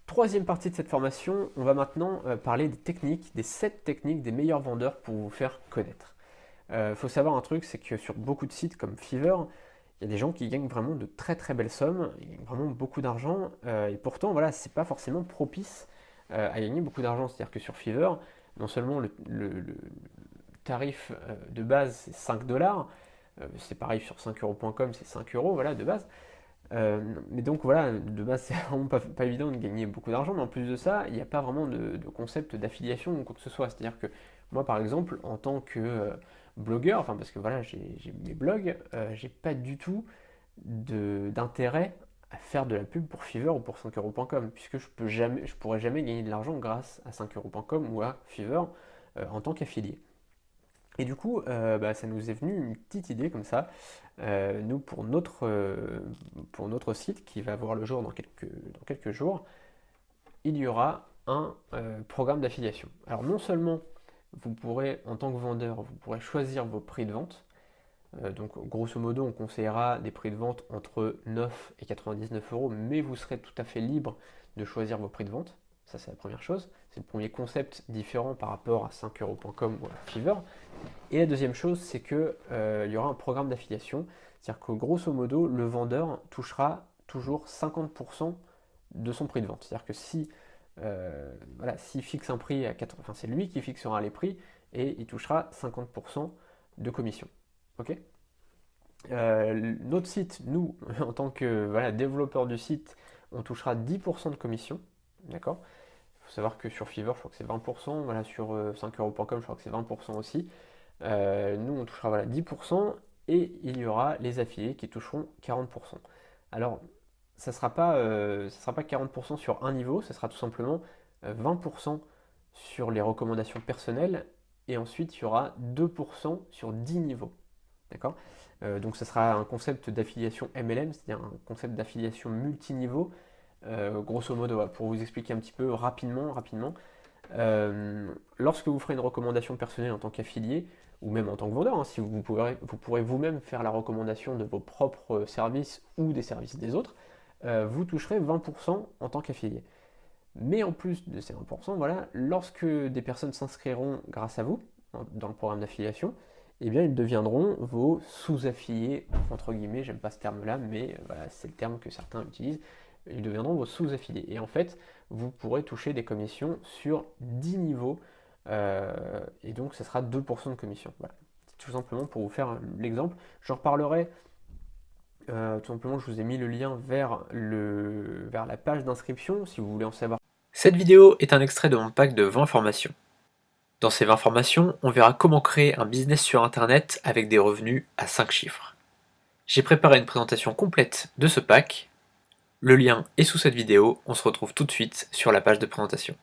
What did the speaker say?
Troisième partie de cette formation, on va maintenant parler des techniques, des 7 techniques des meilleurs vendeurs pour vous faire connaître. Faut savoir un truc, c'est que sur beaucoup de sites comme Fiverr, il y a des gens qui gagnent vraiment de très très belles sommes, ils gagnent vraiment beaucoup d'argent, et pourtant voilà, c'est pas forcément propice à gagner beaucoup d'argent. C'est-à-dire que sur Fiverr, non seulement le tarif de base c'est 5 dollars, c'est pareil sur 5euros.com, c'est 5 euros voilà, de base. Mais donc voilà, de base c'est vraiment pas évident de gagner beaucoup d'argent, mais en plus de ça, il n'y a pas vraiment de concept d'affiliation ou quoi que ce soit. C'est-à-dire que moi par exemple, en tant que blogueur, enfin parce que voilà, j'ai mes blogs, j'ai pas du tout d'intérêt à faire de la pub pour Fiverr ou pour 5euros.com, puisque je pourrais jamais gagner de l'argent grâce à 5euros.com ou à Fiverr en tant qu'affilié. Et du coup, ça nous est venu une petite idée comme ça. Nous, pour notre site qui va voir le jour dans quelques jours, il y aura un programme d'affiliation. Alors non seulement vous pourrez, en tant que vendeur, vous pourrez choisir vos prix de vente. Donc grosso modo, on conseillera des prix de vente entre 9 et 99 euros, mais vous serez tout à fait libre de choisir vos prix de vente. Ça, c'est la première chose. C'est le premier concept différent par rapport à 5euros.com ou à Fiverr. Et la deuxième chose, c'est qu'il y aura un programme d'affiliation. C'est-à-dire que grosso modo, le vendeur touchera toujours 50% de son prix de vente. C'est-à-dire que si voilà, s'il fixe un prix à 80, enfin c'est lui qui fixera les prix et il touchera 50% de commission. Ok. Notre site, nous, en tant que voilà, développeur du site, on touchera 10% de commission. D'accord. Il faut savoir que sur Fiverr, je crois que c'est 20%. Voilà, sur 5euros.com, je crois que c'est 20% aussi. Nous, on touchera voilà, 10% et il y aura les affiliés qui toucheront 40%. Alors, ça sera pas 40% sur un niveau, ça sera tout simplement 20% sur les recommandations personnelles et ensuite il y aura 2% sur 10 niveaux. D'accord. Donc, ça sera un concept d'affiliation MLM, c'est-à-dire un concept d'affiliation multiniveau. Grosso modo, voilà, pour vous expliquer un petit peu rapidement, lorsque vous ferez une recommandation personnelle en tant qu'affilié, ou même en tant que vendeur, hein, si vous pourrez vous-même faire la recommandation de vos propres services ou des services des autres, vous toucherez 20% en tant qu'affilié. Mais en plus de ces 20%, voilà, lorsque des personnes s'inscriront grâce à vous dans le programme d'affiliation, eh bien, ils deviendront vos sous-affiliés, entre guillemets, j'aime pas ce terme-là, mais voilà, c'est le terme que certains utilisent, ils deviendront vos sous-affiliés. Et en fait, vous pourrez toucher des commissions sur 10 niveaux, et donc ça sera 2% de commission. Voilà. Tout simplement pour vous faire l'exemple. J'en reparlerai, tout simplement, je vous ai mis le lien vers la page d'inscription, si vous voulez en savoir. Cette vidéo est un extrait de mon pack de 20 formations. Dans ces 20 formations, on verra comment créer un business sur Internet avec des revenus à 5 chiffres. J'ai préparé une présentation complète de ce pack. Le lien est sous cette vidéo, on se retrouve tout de suite sur la page de présentation.